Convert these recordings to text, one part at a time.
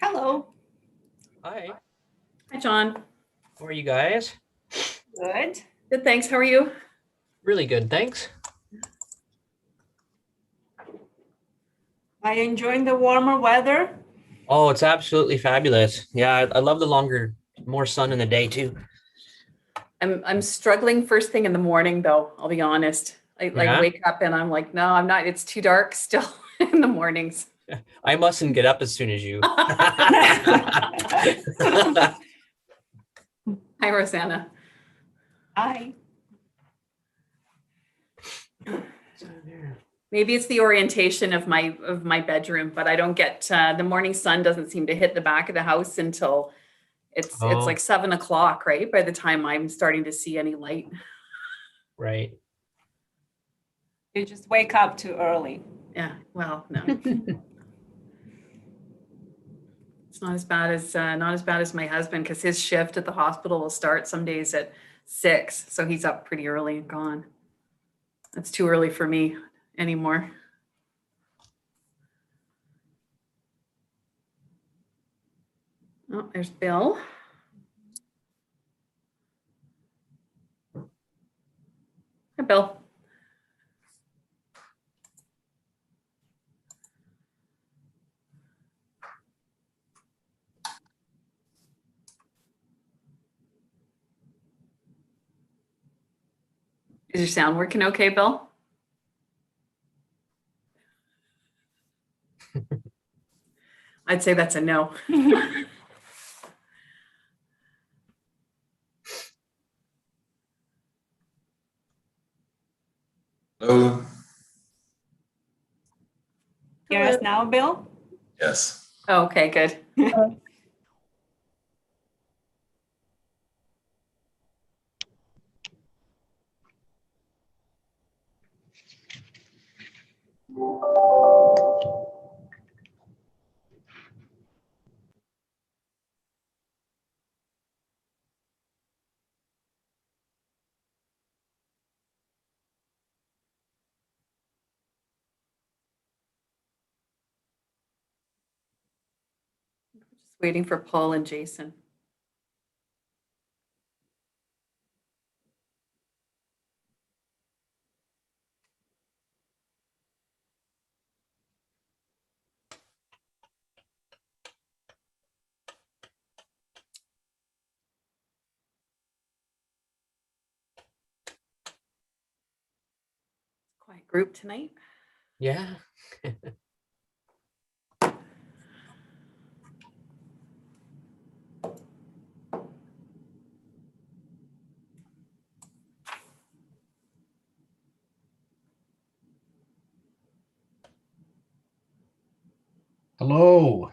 Hello. Hi, Hi, John. how are you guys? Good. Good, thanks. How are you? Really good, thanks. Are you enjoying the warmer weather? Oh, it's absolutely fabulous. Yeah, I love the more sun in the day too. I'm struggling first thing in the morning, though. I'll be honest. I like Yeah? wake up and I'm like, no, I'm not. It's too dark still in the mornings. I mustn't get up as soon as you. Hi, Rosanna. Hi. Maybe it's the orientation of my bedroom, but I don't get the morning sun doesn't seem to hit the back of the house until it's Oh. like 7 o'clock, right? By the time I'm starting to see any light. Right. You just wake up too early. Yeah. Well, no. It's not as bad as my husband, because his shift at the hospital will start some days at 6, so he's up pretty early and gone. That's too early for me anymore. Oh, there's Bill. Hi, Bill. Is your sound working okay, Bill? I'd say that's a no. Hello. Hear us now, Bill? Yes. Oh, okay, good. Just waiting for Paul and Jason. Quiet group tonight. Yeah. Hello.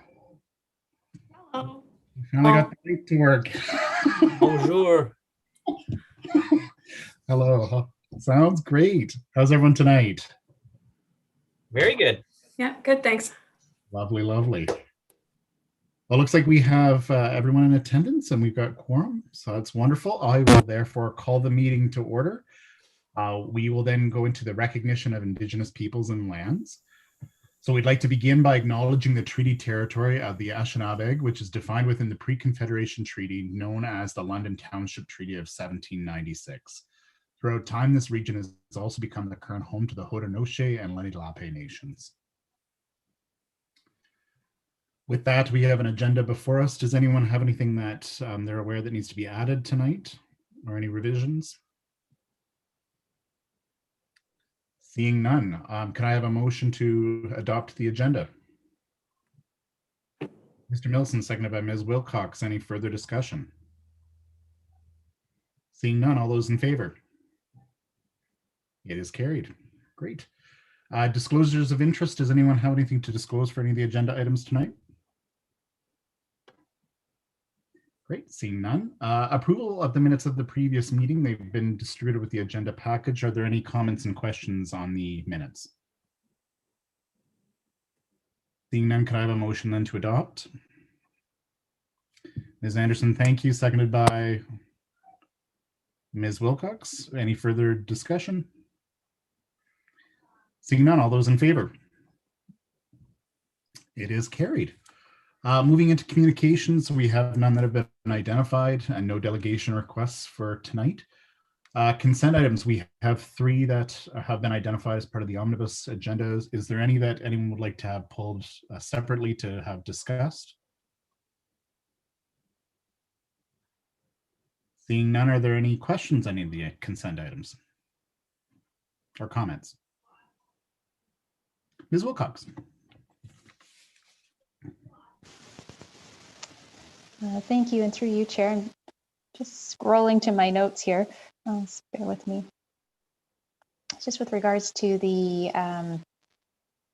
Hello. Finally got the link to work. Bonjour. Hello. Sounds great. How's everyone tonight? Very good. Yeah, good, thanks. Lovely, lovely. Well, looks like we have everyone in attendance and we've got quorum, so that's wonderful. I will therefore call the meeting to order. We will then go into the recognition of Indigenous peoples and lands. So we'd like to begin by acknowledging the treaty territory of the Anishinaabe, which is defined within the pre-Confederation Treaty known as the London Township Treaty of 1796. Throughout time, this region has also become the current home to the Haudenosaunee and Lenni Lenape nations. With that, we have an agenda before us. Does anyone have anything that they're aware that needs to be added tonight or any revisions? Seeing none, can I have a motion to adopt the agenda? Mr. Milson, seconded by Ms. Wilcox. Any further discussion? Seeing none, all those in favor? It is carried. Great. Disclosures of interest. Does anyone have anything to disclose for any of the agenda items tonight? Great, seeing none. Approval of the minutes of the previous meeting. They've been distributed with the agenda package. Are there any comments and questions on the minutes? Seeing none, can I have a motion then to adopt? Ms. Anderson, thank you. Seconded by Ms. Wilcox, any further discussion? Seeing none, all those in favor? It is carried. Moving into communications, we have none that have been identified and no delegation requests for tonight. Consent items, we have 3 that have been identified as part of the omnibus agenda. Is there any that anyone would like to have pulled separately to have discussed? Seeing none, are there any questions on any of the consent items or comments? Ms. Wilcox. Thank you, and through you, Chair. I'm just scrolling to my notes here. So bear with me. Just with regards to the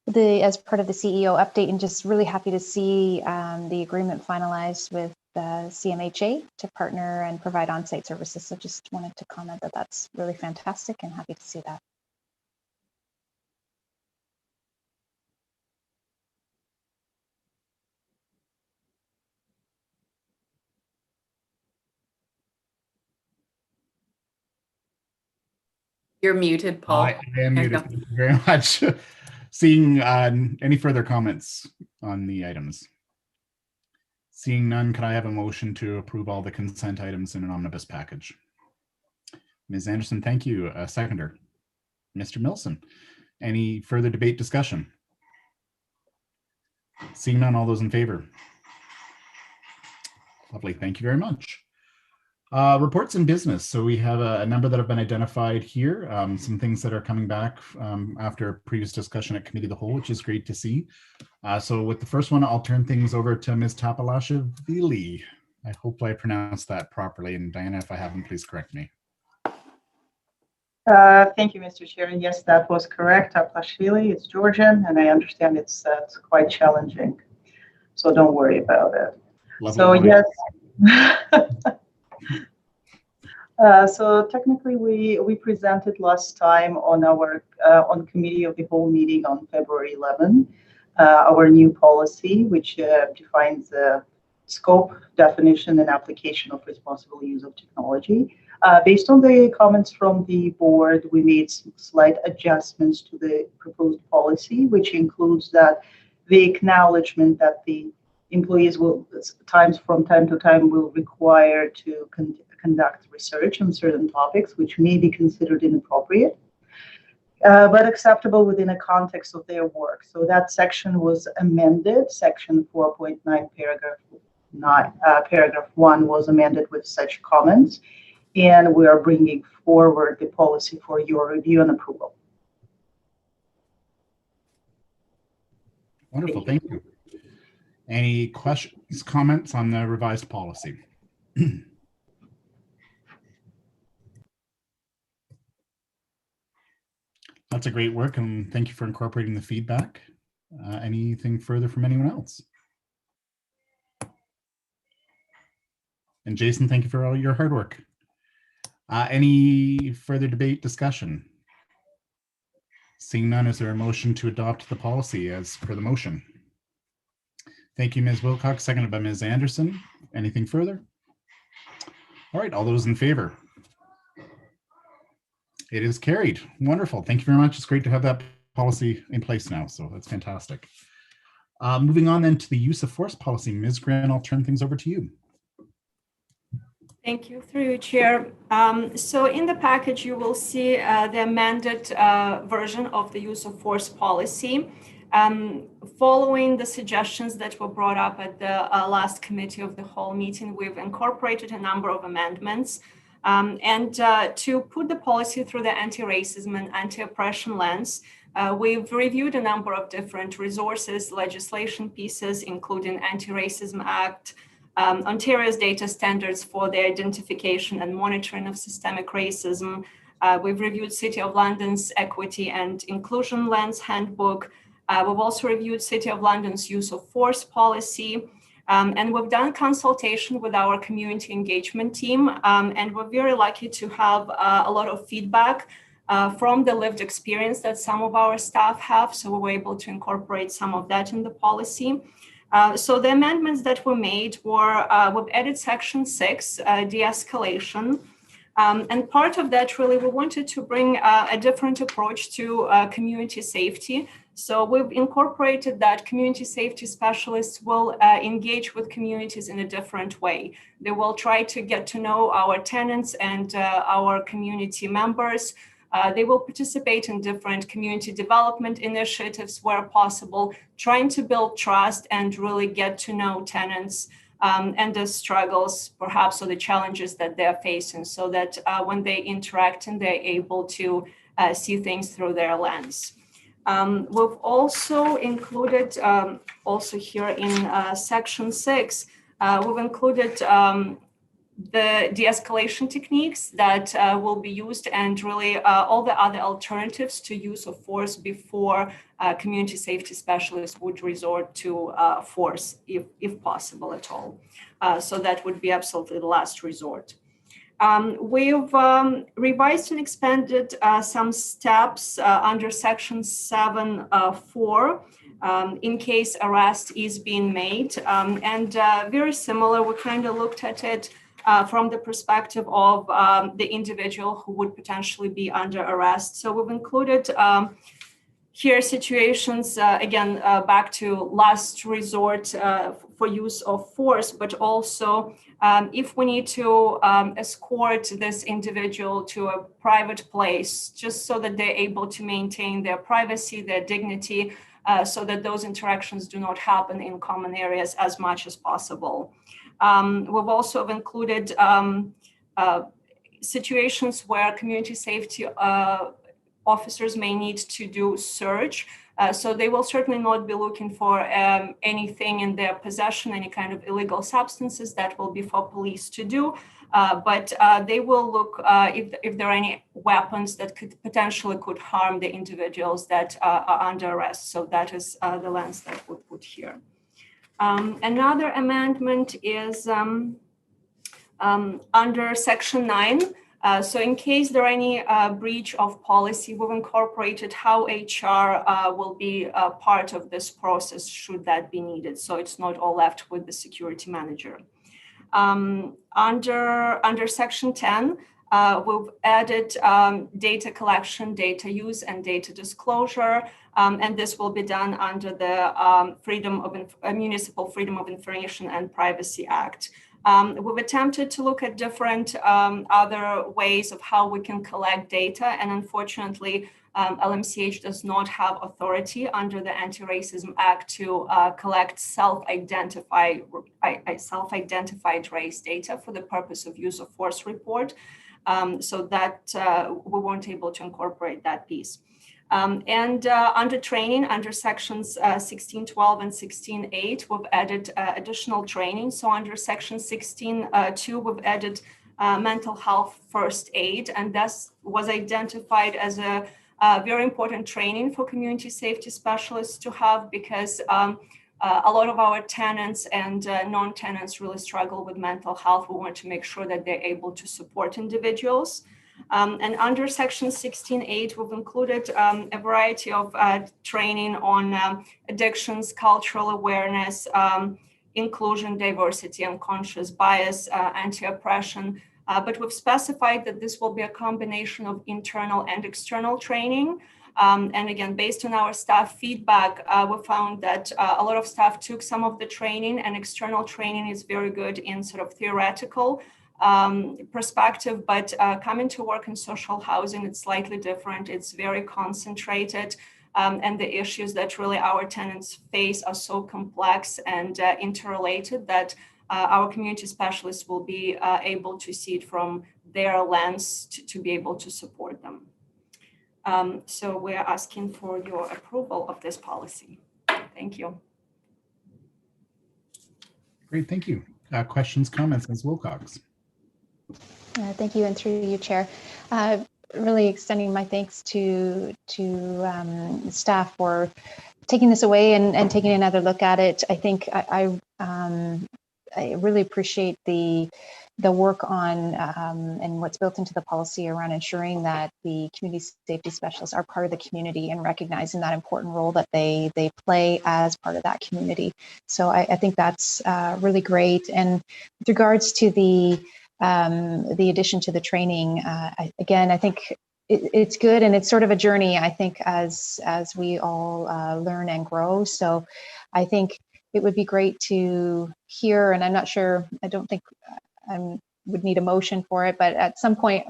as part of the CEO update, and just really happy to see the agreement finalized with CMHA to partner and provide on-site services. So just wanted to comment that that's really fantastic and happy to see that. You're muted, Paul. I am There you muted. go. Thank you very much. Seeing any further comments on the items? Seeing none, can I have a motion to approve all the consent items in an omnibus package? Ms. Anderson, thank you. Seconder. Mr. Milson, any further debate, discussion? Seeing none, all those in favor? Lovely, thank you very much. Reports in business. So we have a number that have been identified here, some things that are coming back after previous discussion at Committee of the Whole, which is great to see. So with the first one, I'll turn things over to Ms. Tapalashvili. I hope I pronounced that properly. And Diana, if I haven't, please correct me. Thank you, Mr. Chair. Yes, that was correct. Tapalashvili, it's Georgian, and I understand it's quite challenging. So don't worry about it. Lovely So morning. yes. So technically, we presented last time on our on Committee of the Whole meeting on February 11, our new policy, which defines the scope, definition, and application of responsible use of technology. Based on the comments from the board, we made some slight adjustments to the proposed policy, which includes that the acknowledgement that the employees will from time to time will require to conduct research on certain topics, which may be considered inappropriate, but acceptable within a context of their work. So that section was amended. Section 4.9, paragraph 1 was amended with such comments, and we are bringing forward the policy for your review and approval. Wonderful, thank you. Any questions, comments on the revised policy? That's a great work, and thank you for incorporating the feedback. Anything further from anyone else? And Jason, thank you for all your hard work. Any further debate, discussion? Seeing none, is there a motion to adopt the policy as per the motion? Thank you, Ms. Wilcox, seconded by Ms. Anderson. Anything further? All right, all those in favor? It is carried. Wonderful. Thank you very much. It's great to have that policy in place now, so that's fantastic. Moving on then to the use of force policy. Ms. Grant, I'll turn things over to you. Thank you, through you, Chair. So in the package, you will see the amended version of the use of force policy. Following the suggestions that were brought up at the last Committee of the Whole meeting, we've incorporated a number of amendments. And to put the policy through the anti-racism and anti-oppression lens, we've reviewed a number of different resources, legislation pieces, including Anti-Racism Act, Ontario's data standards for the identification and monitoring of systemic racism. We've reviewed City of London's Equity and Inclusion Lens Handbook. We've also reviewed City of London's use of force policy. And we've done consultation with our community engagement team. And we're very lucky to have a lot of feedback from the lived experience that some of our staff have. So we were able to incorporate some of that in the policy. So the amendments that were made were, we've added section 6, de-escalation. And part of that, really, we wanted to bring a different approach to community safety. So we've incorporated that community safety specialists will engage with communities in a different way. They will try to get to know our tenants and our community members. They will participate in different community development initiatives where possible, trying to build trust and really get to know tenants and the struggles, perhaps, or the challenges that they're facing, so that when they interact and they're able to see things through their lens. We've also included, also here in section 6, we've included the de-escalation techniques that will be used, and really all the other alternatives to use of force before community safety specialists would resort to force if possible at all. So that would be absolutely the last resort. We've revised and expanded some steps under section 7.4 in case arrest is being made. And very similar, we kind of looked at it from the perspective of the individual who would potentially be under arrest. So we've included here situations, again, back to last resort for use of force, but also if we need to escort this individual to a private place, just so that they're able to maintain their privacy, their dignity, so that those interactions do not happen in common areas as much as possible. We've also included situations where community safety officers may need to do search. So they will certainly not be looking for anything in their possession, any kind of illegal substances. That will be for police to do. But they will look if there are any weapons that potentially could harm the individuals that are under arrest. So that is the lens that we put here. Another amendment is under section 9. So in case there are any breach of policy, we've incorporated how HR will be part of this process should that be needed. So it's not all left with the security manager. Under section 10, we've added data collection, data use, and data disclosure. And this will be done under the Municipal Freedom of Information and Privacy Act. We've attempted to look at different other ways of how we can collect data, and unfortunately, LMCH does not have authority under the Anti-Racism Act to collect self-identified race data for the purpose of use of force report. So that we weren't able to incorporate that piece. And under training, under sections 16.12 and 16.8, we've added additional training. So under section 16.2, we've added mental health first aid, and that was identified as a very important training for community safety specialists to have, because a lot of our tenants and non-tenants really struggle with mental health. We want to make sure that they're able to support individuals. And under section 16.8, we've included a variety of training on addictions, cultural awareness, inclusion, diversity, unconscious bias, anti-oppression. But we've specified that this will be a combination of internal and external training. And again, based on our staff feedback, we found that a lot of staff took some of the training, and external training is very good in sort of theoretical perspective, but coming to work in social housing, it's slightly different. It's very concentrated, and the issues that really our tenants face are so complex and interrelated that our community specialists will be able to see it from their lens to be able to support them. So we're asking for your approval of this policy. Thank you. Great, thank you. Questions, comments, Ms. Wilcox? Thank you, and through you, Chair. Really extending my thanks to staff for taking this away and taking another look at it. I think I really appreciate the work on and what's built into the policy around ensuring that the community safety specialists are part of the community and recognizing that important role that they play as part of that community. So I think that's really great. And with regards to the the addition to the training. I think it's good, and it's sort of a journey, I think, as we all learn and grow. So I think it would be great to hear, and I'm not sure, I don't think I would need a motion for it, but at some point,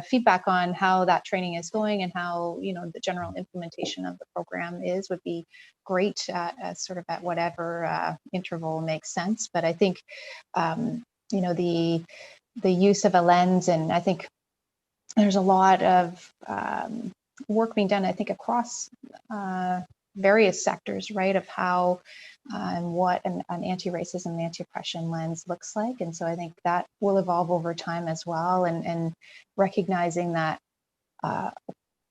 feedback on how that training is going and how, the general implementation of the program would be great, sort of at whatever interval makes sense. But I think, the use of a lens, and I think there's a lot of work being done, I think, across various sectors, right, of how and what an anti-racism, anti-oppression lens looks like. And so I think that will evolve over time as well, and recognizing that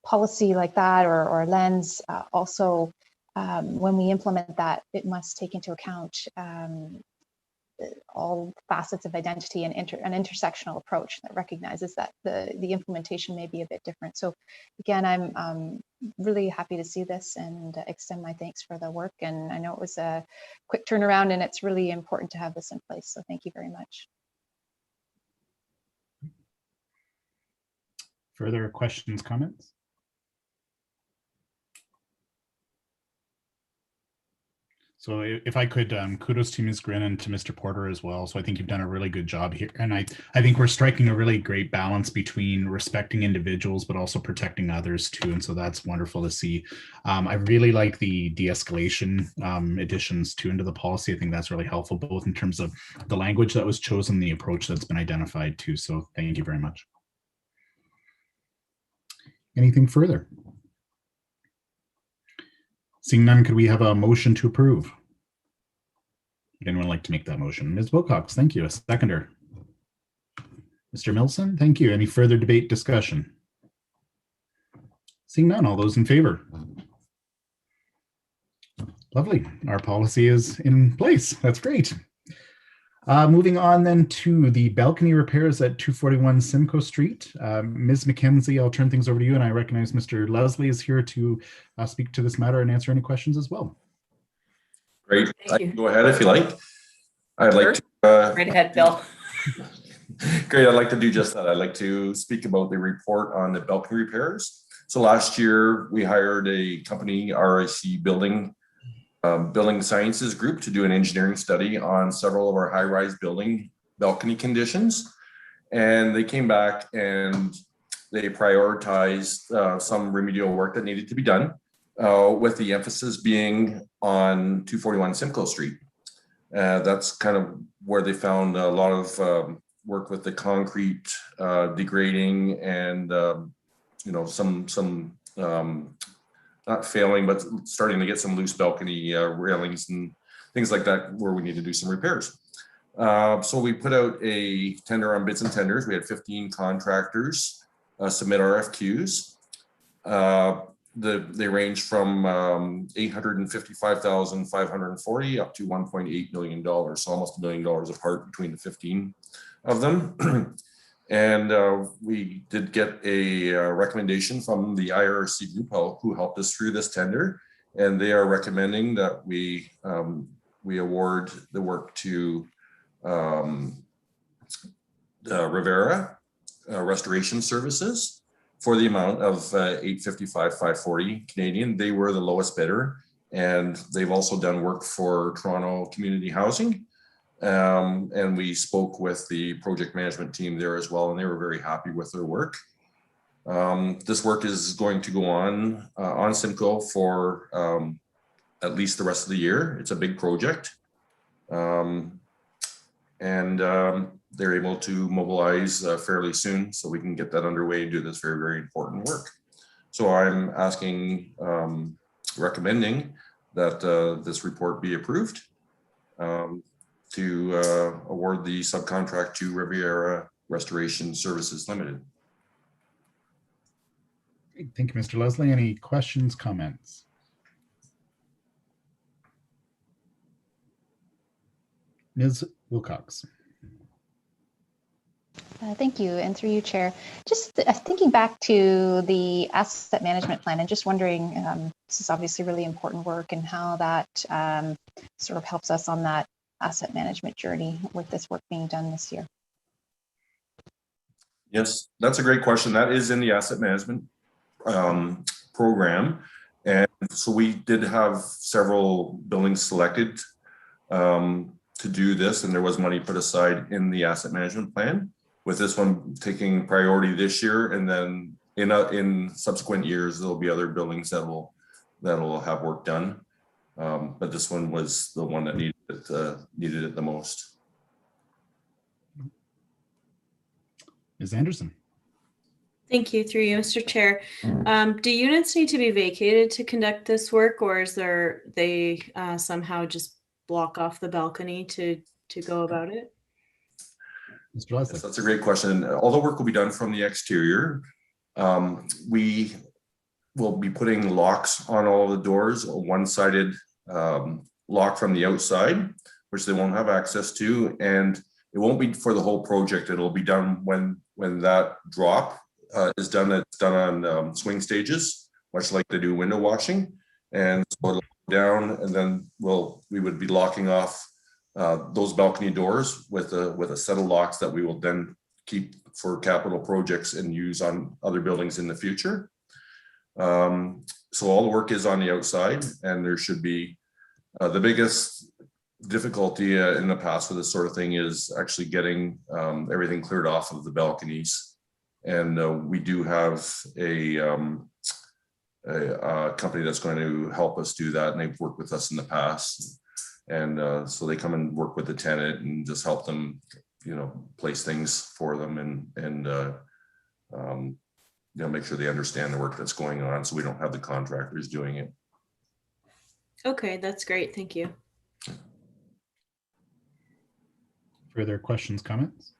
policy like that or lens also, when we implement that, it must take into account all facets of identity and an intersectional approach that recognizes that the implementation may be a bit different. So again, I'm really happy to see this and extend my thanks for the work. And I know it was a quick turnaround, and it's really important to have this in place. So thank you very much. Further questions, comments? So if I could, kudos to Ms. Grin and to Mr. Porter as well. So I think you've done a really good job here. And I think we're striking a really great balance between respecting individuals, but also protecting others too. And so that's wonderful to see. I really like the de-escalation additions too into the policy. I think that's really helpful, both in terms of the language that was chosen, the approach that's been identified too. So thank you very much. Anything further? Seeing none, could we have a motion to approve? Would anyone like to make that motion? Ms. Wilcox, thank you. A seconder. Mr. Milson, thank you. Any further debate, discussion? Seeing none, all those in favor? Lovely. Our policy is in place. That's great. Moving on then to the balcony repairs at 241 Simcoe Street. Ms. McKenzie, I'll turn things over to you, and I recognize Mr. Leslie is here to speak to this matter and answer any questions as well. Great. Thank I you. can go ahead if you like. I'd like to. Right ahead, Bill. Great. I'd like to do just that. I'd like to speak about the report on the balcony repairs. So last year we hired a company, RIC Building Sciences Group, to do an engineering study on several of our high-rise building balcony conditions. And they came back and they prioritized some remedial work that needed to be done, with the emphasis being on 241 Simcoe Street. That's kind of where they found a lot of work with the concrete degrading and some not failing, but starting to get some loose balcony railings and things like that where we need to do some repairs. So we put out a tender on bids and tenders. We had 15 contractors submit RFQs. They range from $855,540 up to $1.8 million, so almost $1 million apart between the 15 of them. And we did get a recommendation from the IRC group who helped us through this tender, and they are recommending that we award the work to Rivera Restoration Services for the amount of $855,540 Canadian. They were the lowest bidder, and they've also done work for Toronto Community Housing. And we spoke with the project management team there as well, and they were very happy with their work. This work is going to go on Simcoe for at least the rest of the year. It's a big project. They're able to mobilize fairly soon, so we can get that underway and do this very, very important work. So I'm recommending that this report be approved to award the subcontract to Riviera Restoration Services Limited. Thank you, Mr. Leslie. Any questions, comments? Ms. Wilcox. Thank you, and through you, Chair. Just thinking back to the asset management plan, and just wondering, this is obviously really important work, and how that sort of helps us on that asset management journey with this work being done this year. Yes, that's a great question. That is in the asset management program. And so we did have several buildings selected to do this, and there was money put aside in the asset management plan, with this one taking priority this year. And then in subsequent years, there'll be other buildings that will have work done. But this one was the one that needed it the most. Ms. Anderson. Thank you, through you, Mr. Chair. Do units need to be vacated to conduct this work, or is they somehow just block off the balcony to go about it? Mr. Leslie. Yes, that's a great question. All the work will be done from the exterior. We will be putting locks on all the doors, a one-sided lock from the outside, which they won't have access to, and it won't be for the whole project. It'll be done when that drop is done. It's done on swing stages, much like they do window washing. And so it'll go down, and then we would be locking off those balcony doors with a set of locks that we will then keep for capital projects and use on other buildings in the future. So all the work is on the outside, and there should be the biggest difficulty in the past for this sort of thing is actually getting everything cleared off of the balconies. And we do have a company that's going to help us do that, and they've worked with us in the past. And so they come and work with the tenant and just help them, place things for them and make sure they understand the work that's going on, so we don't have the contractors doing it. Okay, that's great. Thank you. Further questions, comments?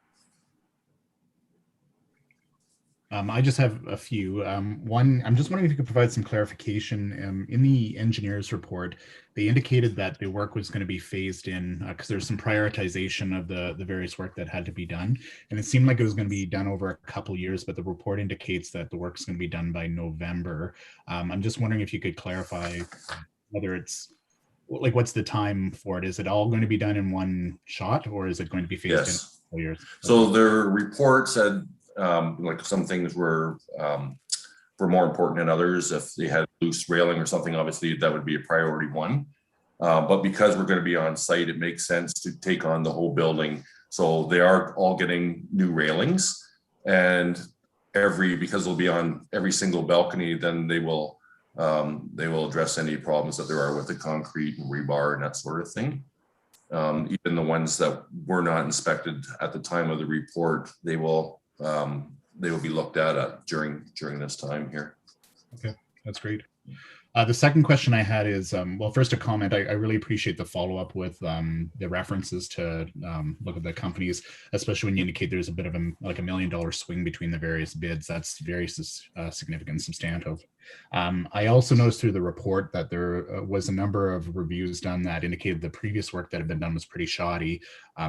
I just have a few. One, I'm just wondering if you could provide some clarification. In the engineer's report, they indicated that the work was going to be phased in because there's some prioritization of the various work that had to be done. And it seemed like it was going to be done over a couple years, but the report indicates that the work's going to be done by November. I'm just wondering if you could clarify whether it's like, what's the time for it? Is it all going to be done in one shot, or is it going to be phased in a couple years? So their report said like some things were more important than others. If they had loose railing or something, obviously that would be a priority one. But because we're going to be on site, it makes sense to take on the whole building. So they are all getting new railings, and because they'll be on every single balcony, then they will address any problems that there are with the concrete and rebar and that sort of thing. Even the ones that were not inspected at the time of the report, they will be looked at during this time here. Okay, that's great. The second question I had is, well, first a comment. I really appreciate the follow-up with the references to look at the companies, especially when you indicate there's a bit of a $1 million swing between the various bids. That's very significant and substantive. I also noticed through the report that there was a number of reviews done that indicated the previous work that had been done was pretty shoddy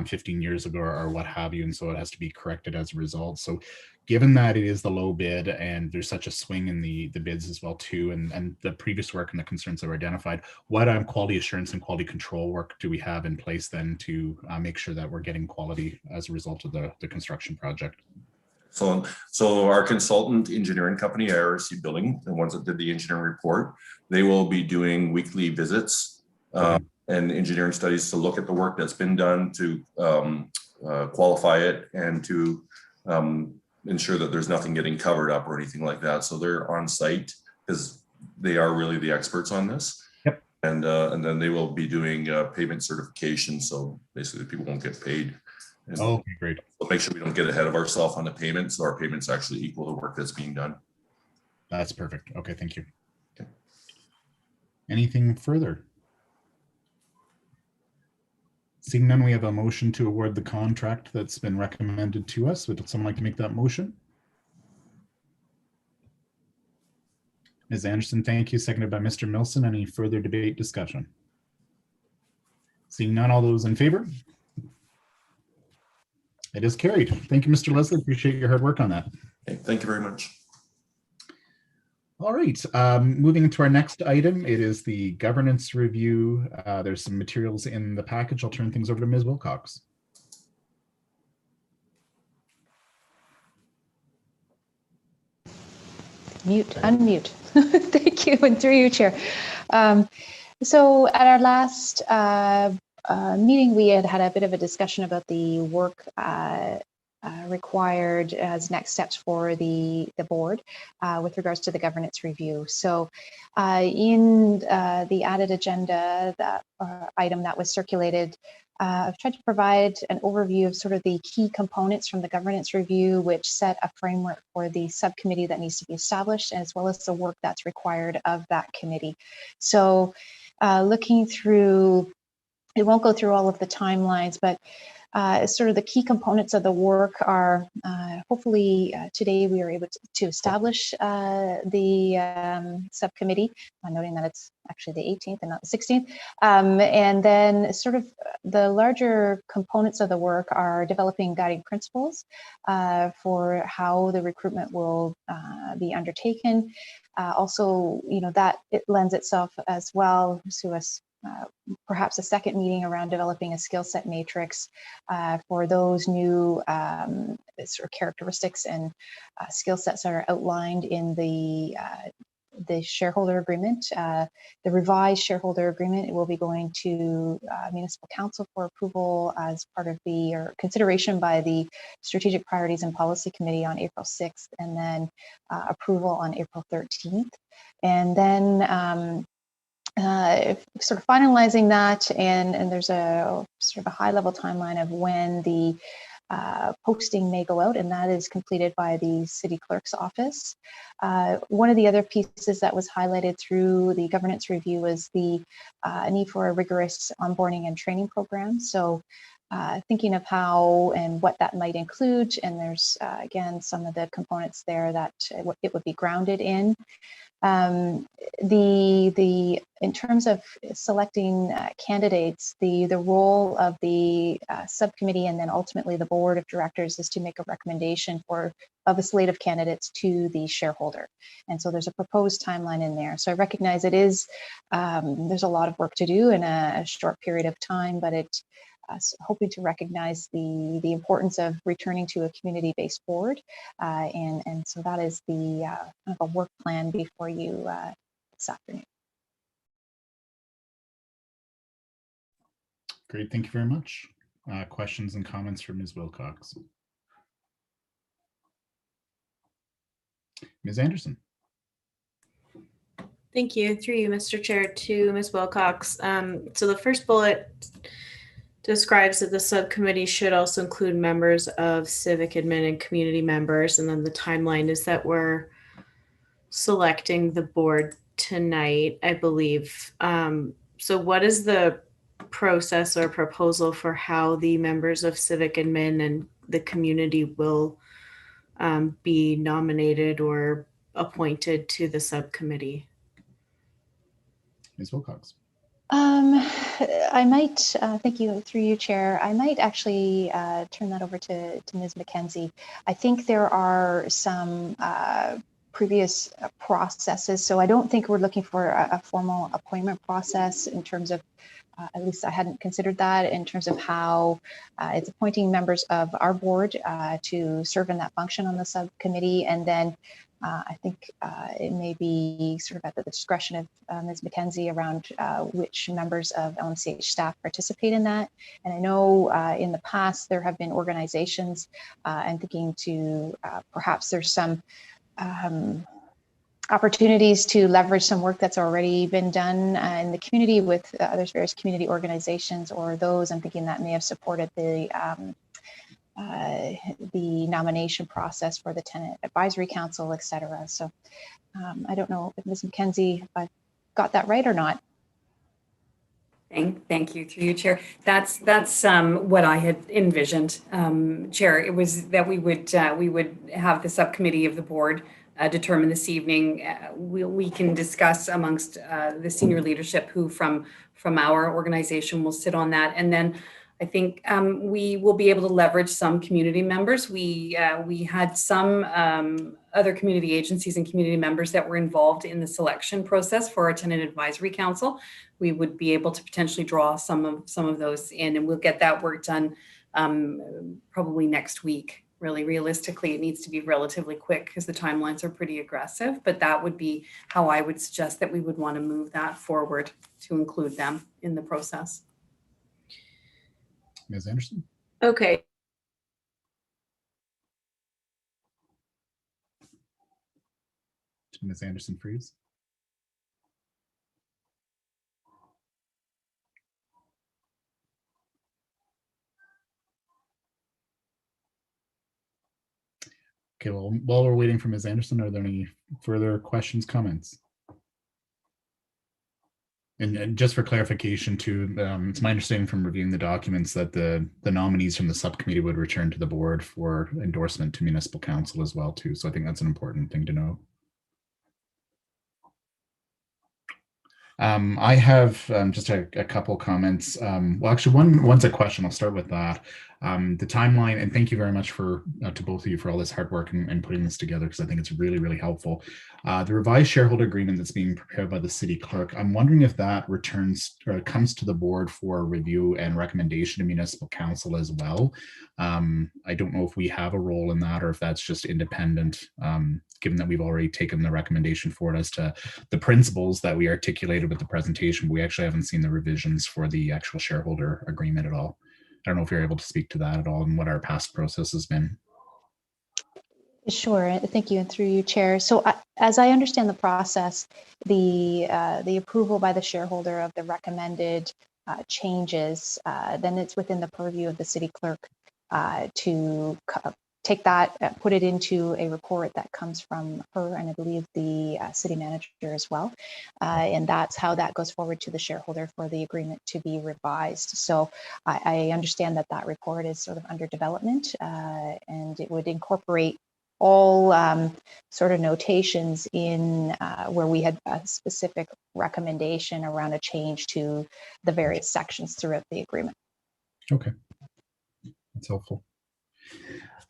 15 years ago or what have you, and so it has to be corrected as a result. So given that it is the low bid and there's such a swing in the bids as well too, and the previous work and the concerns that were identified, what quality assurance and quality control work do we have in place then to make sure that we're getting quality as a result of the construction project? So our consultant engineering company, IRC Building, the ones that did the engineering report, they will be doing weekly visits and engineering studies to look at the work that's been done, to qualify it, and to ensure that there's nothing getting covered up or anything like that. So they're on site because they are really the experts on this. Yep. And then they will be doing payment certification. So basically people won't get paid. And okay, great. we'll make sure we don't get ahead of ourselves on the payment, so our payments actually equal the work that's being done. That's perfect. Okay, thank you. Okay. Anything further? Seeing none, we have a motion to award the contract that's been recommended to us. Would someone like to make that motion? Ms. Anderson, thank you. Seconded by Mr. Milson. Any further debate, discussion? Seeing none, all those in favor? It is carried. Thank you, Mr. Leslie. Appreciate your hard work on that. Okay, thank you very much. All right, moving into our next item, it is the governance review. There's some materials in the package. I'll turn things over to Ms. Wilcox. unmute. Thank you, and through you, Chair. So at our last meeting, we had a bit of a discussion about the work required as next steps for the board with regards to the governance review. So in the added agenda, that item that was circulated, I've tried to provide an overview of sort of the key components from the governance review, which set a framework for the subcommittee that needs to be established, as well as the work that's required of that committee. So looking through, it won't go through all of the timelines, but sort of the key components of the work are hopefully today we are able to establish the subcommittee, noting that it's actually the 18th and not the 16th. And then sort of the larger components of the work are developing guiding principles for how the recruitment will be undertaken. Also, you know, that it lends itself as well to us perhaps a second meeting around developing a skill set matrix for those new sort of characteristics and skill sets that are outlined in the shareholder agreement. The revised shareholder agreement, it will be going to Municipal Council for approval as part of the, or consideration by the Strategic Priorities and Policy Committee on April 6th, and then approval on April 13th. And then sort of finalizing that, and there's a sort of a high level timeline of when the posting may go out, and that is completed by the city clerk's office. One of the other pieces that was highlighted through the governance review was the need for a rigorous onboarding and training program. So thinking of how and what that might include, and there's again some of the components there that it would be grounded in. In terms of selecting candidates, the role of the subcommittee and then ultimately the board of directors is to make a recommendation of a slate of candidates to the shareholder. And so there's a proposed timeline in there. So I recognize it is, there's a lot of work to do in a short period of time, but hoping to recognize the importance of returning to a community-based board. And so that is the kind of a work plan before you this afternoon. Great, thank you very much. Questions and comments from Ms. Wilcox. Ms. Anderson. Thank you. Through you, Mr. Chair, to Ms. Wilcox. So the first bullet describes that the subcommittee should also include members of civic admin and community members. And then the timeline is that we're selecting the board tonight, I believe. So what is the process or proposal for how the members of civic admin and the community will be nominated or appointed to the subcommittee? Ms. Wilcox. I might, thank you, through you, Chair. I might actually turn that over to Ms. McKenzie. I think there are some previous processes, so I don't think we're looking for a formal appointment process in terms of, at least I hadn't considered that, in terms of how it's appointing members of our board to serve in that function on the subcommittee, and then I think it may be sort of at the discretion of Ms. McKenzie around which members of LMCH staff participate in that. And I know in the past there have been organizations and thinking to perhaps there's some opportunities to leverage some work that's already been done in the community with there's various community organizations, or those I'm thinking that may have supported the nomination process for the Tenant Advisory Council, et cetera. So I don't know if Ms. McKenzie, if I got that right or not. Thank you, through you, Chair. That's what I had envisioned, Chair. It was that we would have the subcommittee of the board determine this evening. We can discuss amongst the senior leadership who from our organization will sit on that, and then I think we will be able to leverage some community members. We had some other community agencies and community members that were involved in the selection process for our Tenant Advisory Council. We would be able to potentially draw some of those in, and we'll get that work done probably next week. really realistically, it needs to be relatively quick because the timelines are pretty aggressive, but that would be how I would suggest that we would want to move that forward to include them in the process. Ms. Anderson? Okay. Ms. Anderson freeze. Okay, well, while we're waiting for Ms. Anderson, are there any further questions, comments? And just for clarification too, it's my understanding from reviewing the documents that the nominees from the subcommittee would return to the board for endorsement to municipal council as well too. So I think that's an important thing to know. I have just a couple comments. Well, actually, one's a question. I'll start with that. The timeline, and thank you very much for to both of you for all this hard work and putting this together, because I think it's really, really helpful. The revised shareholder agreement that's being prepared by the city clerk, I'm wondering if that returns or comes to the board for review and recommendation to municipal council as well. I don't know if we have a role in that or if that's just independent, given that we've already taken the recommendation for it as to the principles that we articulated with the presentation. We actually haven't seen the revisions for the actual shareholder agreement at all. I don't know if you're able to speak to that at all and what our past process has been. Sure, thank you, and through you, Chair. So as I understand the process, the approval by the shareholder of the recommended changes, then it's within the purview of the city clerk to take that, put it into a report that comes from her and I believe the city manager as well. And that's how that goes forward to the shareholder for the agreement to be revised. So I understand that that report is sort of under development and it would incorporate all sort of notations in where we had a specific recommendation around a change to the various sections throughout the agreement. Okay, that's helpful.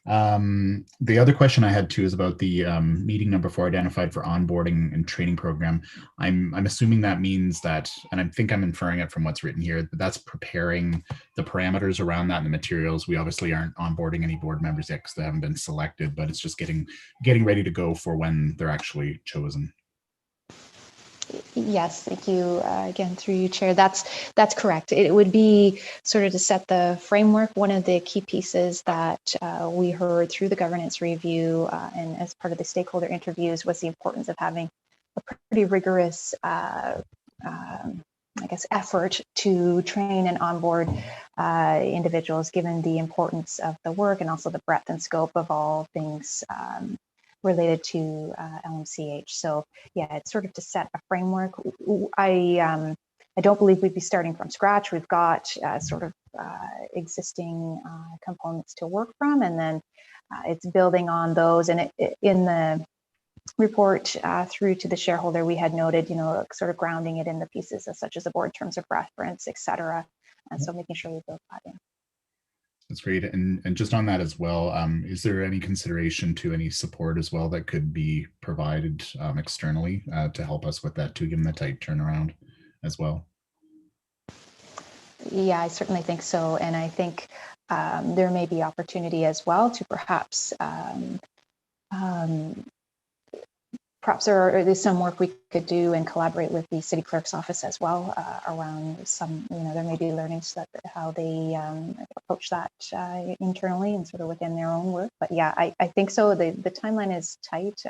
The other question I had too is about the meeting number 4 identified for onboarding and training program. I'm assuming that means that, and I think I'm inferring it from what's written here, but that's preparing the parameters around that and the materials. We obviously aren't onboarding any board members yet because they haven't been selected, but it's just getting ready to go for when they're actually chosen. Yes, thank you again through you, Chair. That's correct. It would be sort of to set the framework. One of the key pieces that we heard through the governance review and as part of the stakeholder interviews was the importance of having a pretty rigorous, I guess, effort to train and onboard individuals, given the importance of the work and also the breadth and scope of all things related to LMCH. So yeah, it's sort of to set a framework. I don't believe we'd be starting from scratch. We've got sort of existing components to work from, and then it's building on those. And in the report through to the shareholder, we had noted, sort of grounding it in the pieces such as the board terms of reference, et cetera. And so making sure we build that in. That's great. And just on that as well, is there any consideration to any support as well that could be provided externally to help us with that, to give them the tight turnaround as well? Yeah, I certainly think so. And I think there may be opportunity as well to perhaps perhaps there's some work we could do and collaborate with the city clerk's office as well around some, there may be learnings that how they approach that internally and sort of within their own work. But yeah, I think so. The timeline is tight,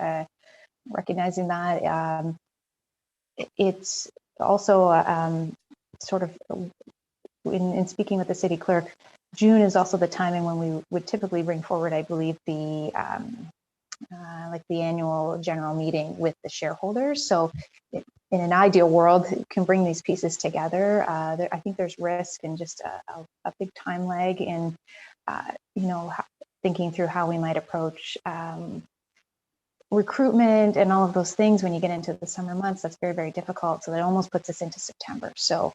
recognizing that. It's also sort of, in speaking with the city clerk, June is also the timing when we would typically bring forward, I believe, the like the annual general meeting with the shareholders. So in an ideal world, you can bring these pieces together. I think there's risk and just a big time lag in, thinking through how we might approach recruitment and all of those things when you get into the summer months. That's very, very difficult. So that almost puts us into September. So,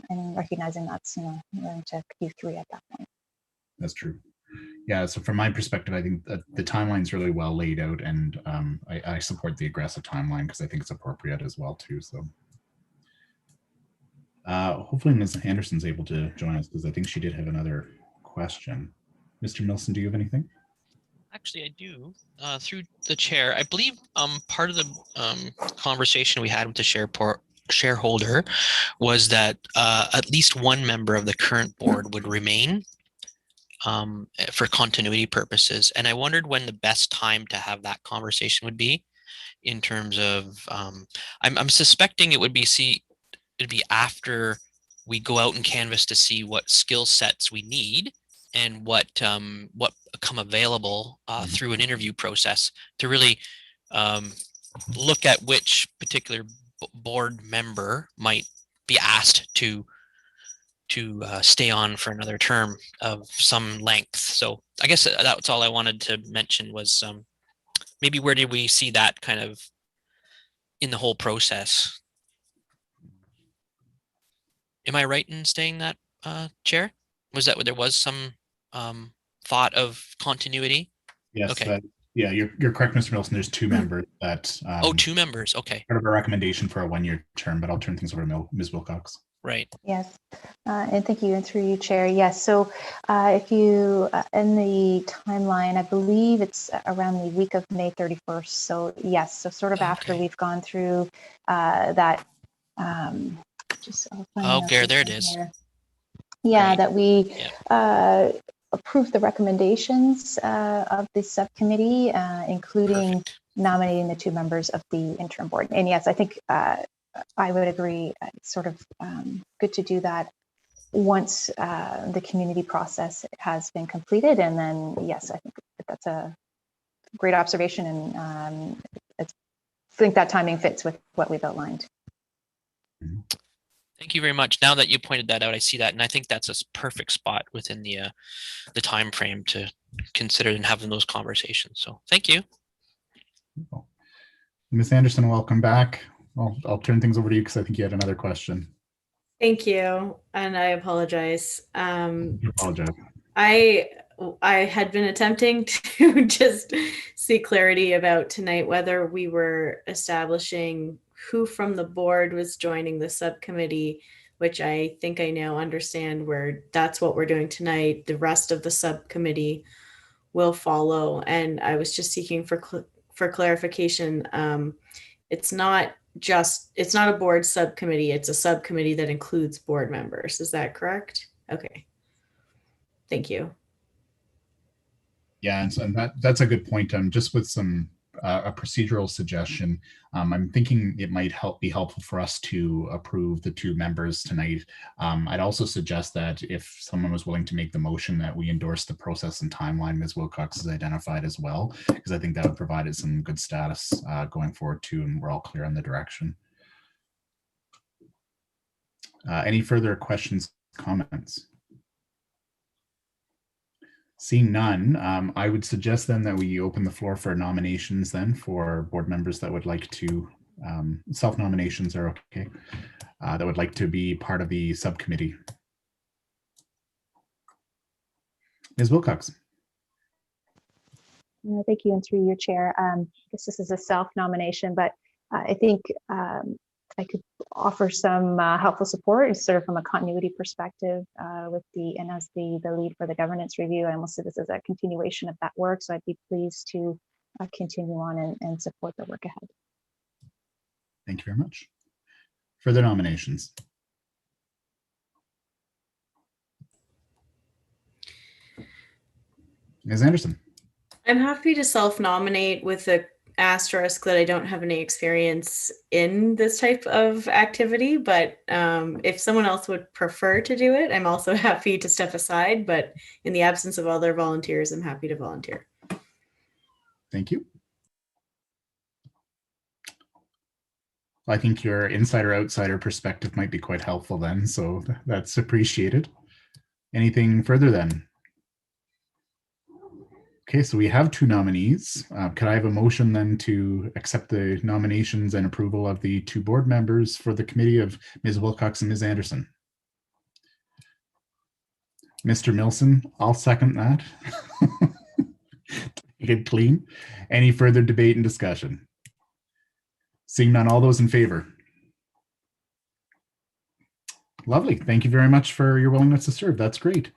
and recognizing that's, we're into Q3 at that point. That's true. Yeah, so from my perspective, I think that the timeline's really well laid out, and I support the aggressive timeline because I think it's appropriate as well too. So hopefully Ms. Anderson's able to join us because I think she did have another question. Mr. Milson, do you have anything? Actually, I do. Through the chair, I believe part of the conversation we had with the shareholder was that at least one member of the current board would remain for continuity purposes. And I wondered when the best time to have that conversation would be in terms of, I'm suspecting it would be it'd be after we go out and canvas to see what skill sets we need and what come available through an interview process to really look at which particular board member might be asked to stay on for another term of some length. So I guess that's all I wanted to mention was maybe where did we see that kind of in the whole process? Am I right in saying that, Chair? Was that where there was some thought of continuity? Yes. Okay. Yeah, you're correct, Mr. Milson. There's two members that. Oh, two members. Okay. Part of a recommendation for a one-year term, but I'll turn things over to Ms. Wilcox. Right. Yes, and thank you, and through you, Chair. Yes, so if you, in the timeline, I believe it's around the week of May 31st. So yes, so sort of after Okay. we've gone through that, Okay, there it is. here. Yeah, Right. that we Yeah. approved the recommendations of the subcommittee, including Perfect. nominating the two members of the interim board. And yes, I think I would agree. It's sort of good to do that once the community process has been completed. And then, yes, I think that's a great observation. And I think that timing fits with what we've outlined. Thank you very much. Now that you pointed that out, I see that, and I think that's a perfect spot within the time frame to consider and having those conversations. So, thank you. Ms. Anderson, welcome back. I'll turn things over to you because I think you had another question. Thank you, and I apologize. I apologize. I had been attempting to just seek clarity about tonight whether we were establishing who from the board was joining the subcommittee, which I think I now understand where that's what we're doing tonight. The rest of the subcommittee will follow, and I was just seeking for clarification. It's not a board subcommittee, it's a subcommittee that includes board members. Is that correct? Okay. Thank you. Yeah, and that's a good point. Just with some a procedural suggestion, I'm thinking it might be helpful for us to approve the two members tonight. I'd also suggest that if someone was willing to make the motion that we endorse the process and timeline Ms. Wilcox has identified as well, because I think that would provide some good status going forward too, and we're all clear on the direction. Any further questions, comments? Seeing none, I would suggest then that we open the floor for nominations then for board members that would like to, self-nominations are okay, that would like to be part of the subcommittee. Ms. Wilcox. Thank you, and through your chair. I guess this is a self-nomination, but I think I could offer some helpful support, sort of from a continuity perspective, and as the lead for the governance review. I almost see this as a continuation of that work, so I'd be pleased to continue on and support the work ahead. Thank you very much. Further nominations? Ms. Anderson. I'm happy to self-nominate with the asterisk that I don't have any experience in this type of activity, but if someone else would prefer to do it, I'm also happy to step aside, but in the absence of other volunteers, I'm happy to volunteer. Thank you. I think your insider-outsider perspective might be quite helpful then, so that's appreciated. Anything further then? Okay, so we have two nominees. Could I have a motion then to accept the nominations and approval of the two board members for the committee of Ms. Wilcox and Ms. Anderson? Mr. Milson, I'll second that. Take it clean. Any further debate and discussion? Seeing none, all those in favor? Lovely. Thank you very much for your willingness to serve. That's great.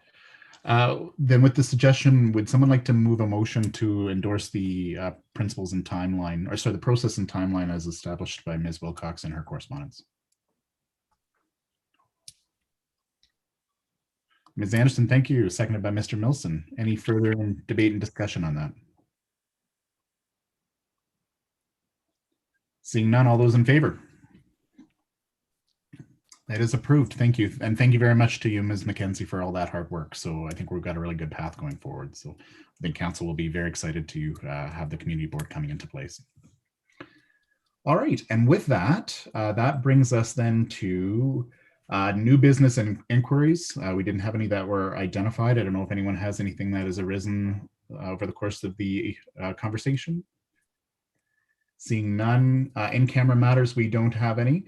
Then with the suggestion, would someone like to move a motion to endorse the principles and timeline, or sorry, the process and timeline as established by Ms. Wilcox in her correspondence? Ms. Anderson, thank you. Seconded by Mr. Milson. Any further debate and discussion on that? Seeing none, all those in favor? That is approved. Thank you. And thank you very much to you, Ms. McKenzie, for all that hard work. So I think we've got a really good path going forward. So I think council will be very excited to have the community board coming into place. All right. And with that, that brings us then to new business and inquiries. We didn't have any that were identified. I don't know if anyone has anything that has arisen over the course of the conversation. Seeing none, in-camera matters, we don't have any.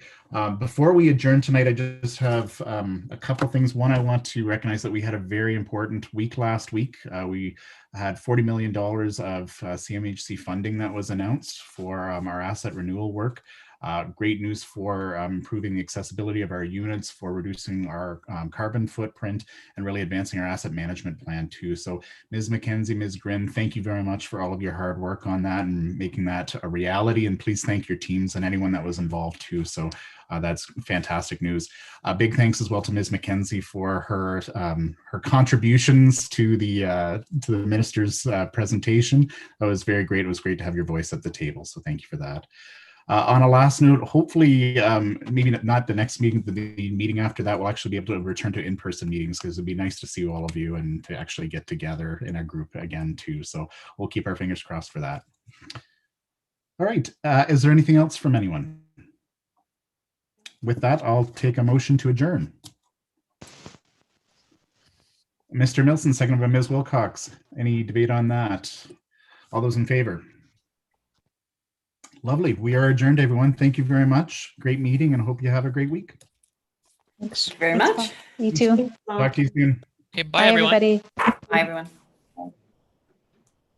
Before we adjourn tonight, I just have a couple things. One, I want to recognize that we had a very important week last week. We had $40 million of CMHC funding that was announced for our asset renewal work. Great news for improving the accessibility of our units, for reducing our carbon footprint, and really advancing our asset management plan too. So Ms. McKenzie, Ms. Grin, thank you very much for all of your hard work on that and making that a reality. And please thank your teams and anyone that was involved too. So that's fantastic news. Big thanks as well to Ms. McKenzie for her contributions to the minister's presentation. That was very great. It was great to have your voice at the table. So thank you for that. On a last note, hopefully, maybe not the next meeting, the meeting after that, we'll actually be able to return to in-person meetings because it'd be nice to see all of you and to actually get together in a group again too. So we'll keep our fingers crossed for that. All right. Is there anything else from anyone? With that, I'll take a motion to adjourn. Mr. Milson, seconded by Ms. Wilcox. Any debate on that? All those in favor? Lovely. We are adjourned, everyone. Thank you very much. Great meeting, and hope you have a great week. Thanks very much. You too. Talk to you soon. Okay, bye, Bye, everyone. everybody. Bye, everyone.